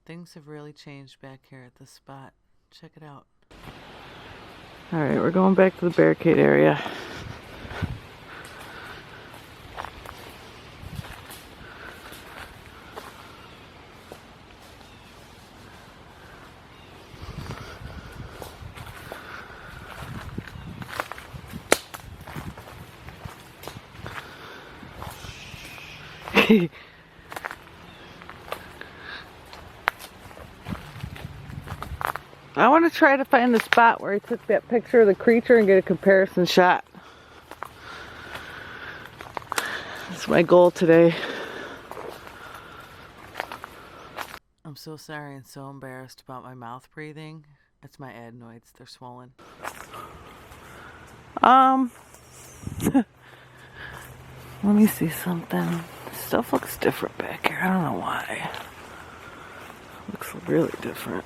Things have really changed back here at this spot. Check it out. Alright, we're going back to the barricade area. I want to try to find the spot where I took that picture of the creature and get a comparison shot. That's my goal today. I'm so sorry and so embarrassed about my mouth breathing. It's my adenoids. They're swollen. Let me see something. Stuff looks different back here. I don't know why. Looks really different.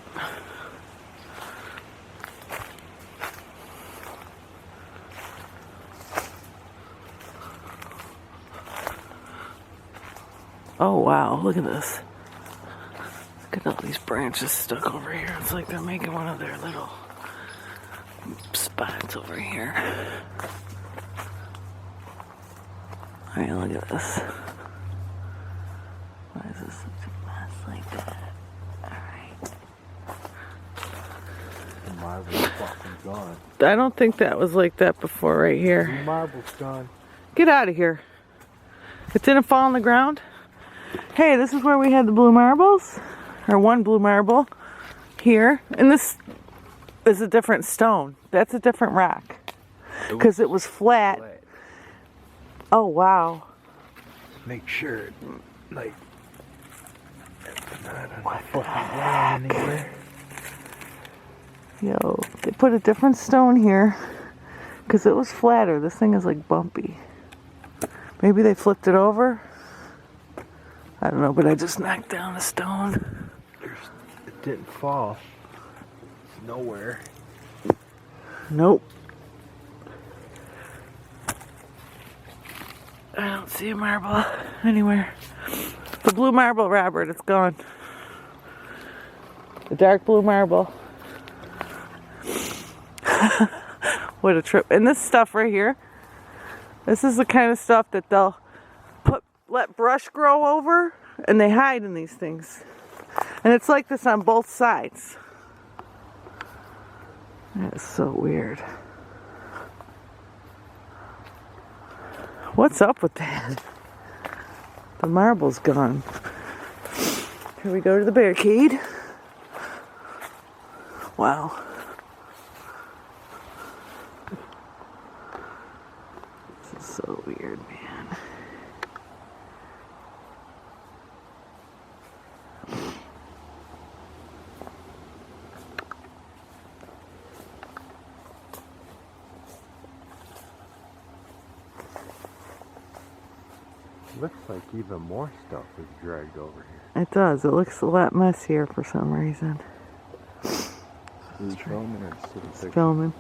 Oh wow, look at this. Look at all these branches stuck over here. It's like they're making one of their little spots over here. Alright, look at this. Why is this such a mess like that? Alright. The marble's fucking gone. I don't think that was like that before right here. The marble's gone. Get out of here. It didn't fall on the ground? Hey, this is where we had the blue marbles. Or one blue marble. Here. And this is a different stone. That's a different rock. Because it was flat. Oh, wow. Make sure, like, not on the fucking ground anywhere. Yo, they put a different stone here. Because it was flatter. This thing is like bumpy. Maybe they flipped it over. I don't know, but I just knocked down a stone. It didn't fall. It's nowhere. Nope. I don't see a marble anywhere. The blue marble, Robert, it's gone. The dark blue marble. What a trip. And this stuff right here, this is the kind of stuff that they'll let brush grow over, and they hide in these things. And it's like this on both sides. That is so weird. What's up with that? The marble's gone. Here we go to the barricade. Wow. This is so weird, man. Looks like even more stuff is dragged over here. It does. It looks a lot messier for some reason. Is it filming or sitting picture? Filming.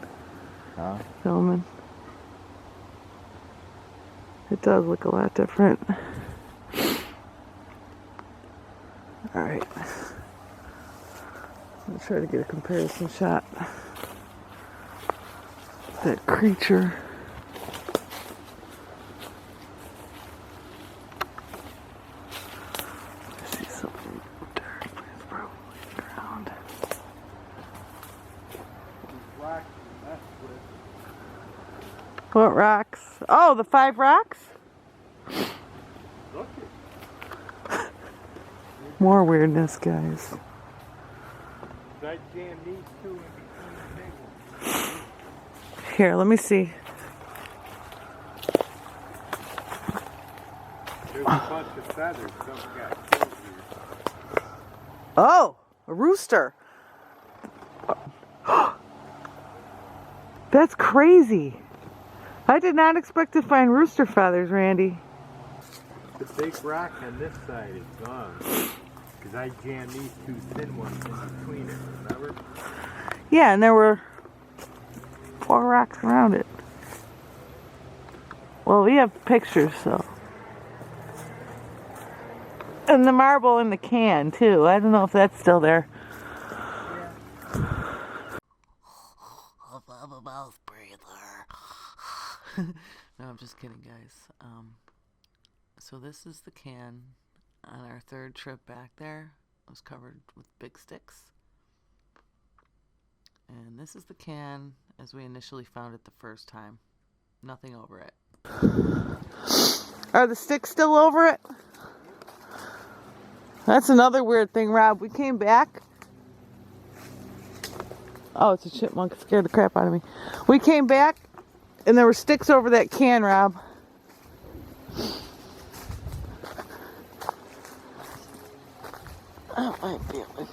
Huh? Filming. It does look a lot different. Alright. I'll try to get a comparison shot. That creature. I see something dark, but it's probably the ground. What rocks? Oh, the 5 rocks? More weirdness, guys. I jammed these two in between the big ones. Here, let me see. There's a bunch of feathers. Some got killed here. Oh, a rooster. That's crazy. I did not expect to find rooster feathers, Randy. The big rock on this side is gone. Because I jammed these two thin ones in between it, remember? Yeah, and there were 4 rocks around it. Well, we have pictures, so. And the marble in the can, too. I don't know if that's still there. I'm a mouth breather. No, I'm just kidding, guys. So this is the can. On our third trip back there, it was covered with big sticks. And this is the can as we initially found it the first time. Nothing over it. Are the sticks still over it? That's another weird thing, Rob. We came back. Oh, it's a chipmunk. It scared the crap out of me. We came back and there were sticks over that can, Rob. Oh, I feel it.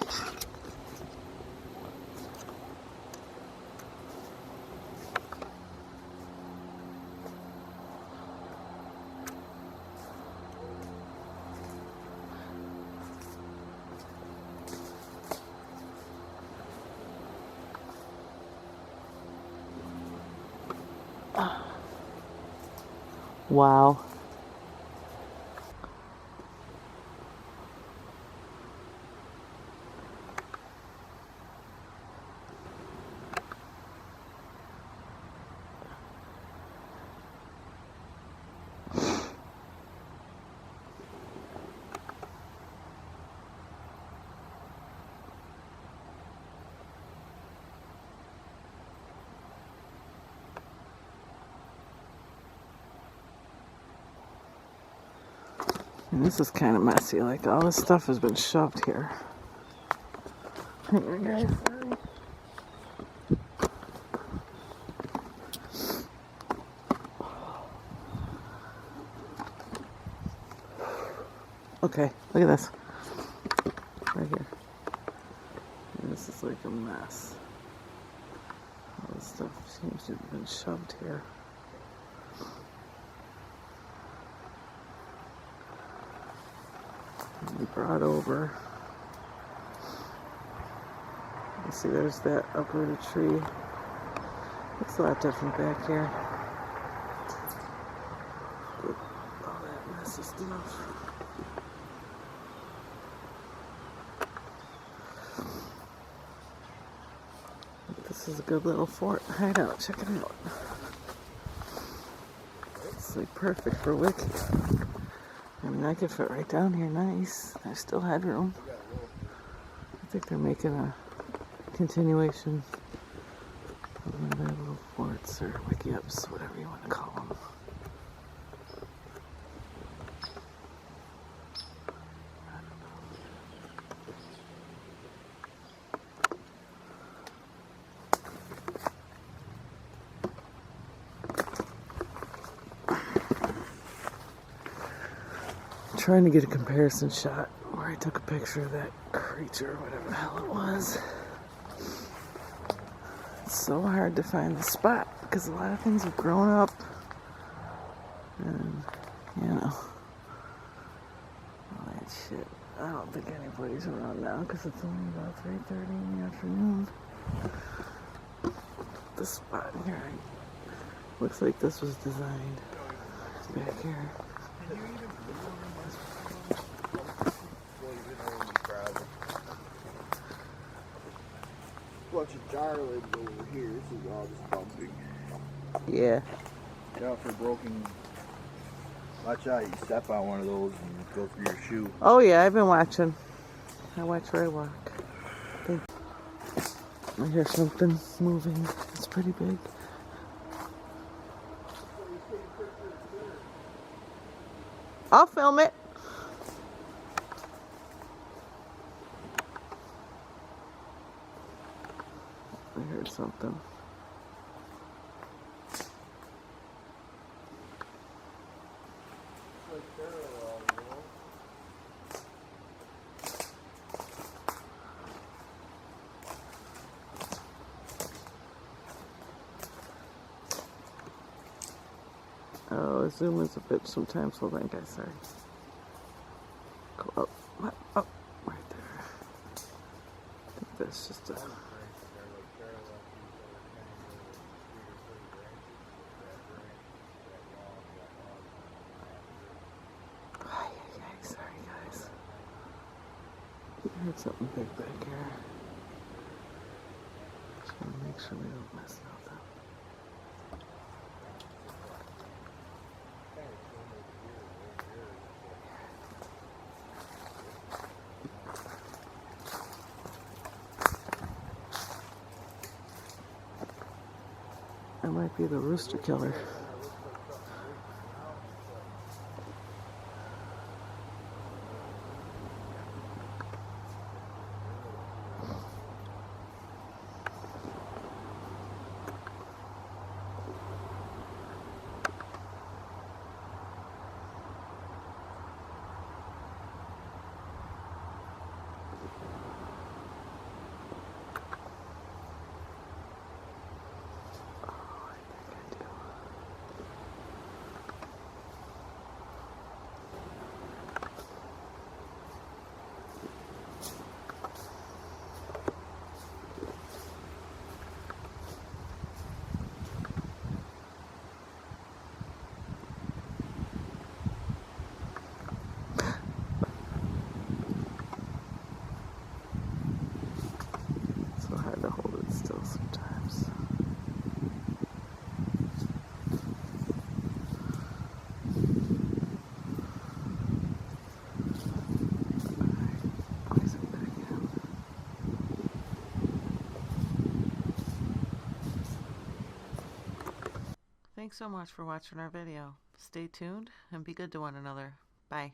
Wow. And this is kind of messy. Like, all this stuff has been shoved here. Hang on, guys. Sorry. Okay, look at this. Right here. And this is like a mess. All this stuff seems to have been shoved here. And brought over. You see, there's that uprooted tree. Looks a lot different back here. With all that messy stuff. This is a good little fort hideout. Check it out. It's like perfect for wiki. I mean, I could fit right down here. Nice. There's still headroom. I think they're making a continuation of one of their little forts or wiki-ups, whatever you want to call them. Trying to get a comparison shot where I took a picture of that creature, whatever the hell it was. It's so hard to find the spot because a lot of things have grown up, and you know, all that shit. I don't think anybody's around now because it's only about 3:30 in the afternoon. The spot here looks like this was designed back here. Bunch of jar lids over here. This is all just bumping. Yeah. Yeah, for broken. Watch out, you step on one of those and go through your shoe. Oh yeah, I've been watching. I watch where I walk. I hear something moving. It's pretty big. I'll film it. I heard something. Oh, zoom is a bit sometimes. Hold on, guys. Sorry. Go up. Up. Right there. I think that's just a... Sorry, guys. I heard something big back here. Just want to make sure we don't mess it up. That might be the rooster killer. So hard to hold it still sometimes. Thanks so much for watching our video. Stay tuned and be good to one another. Bye.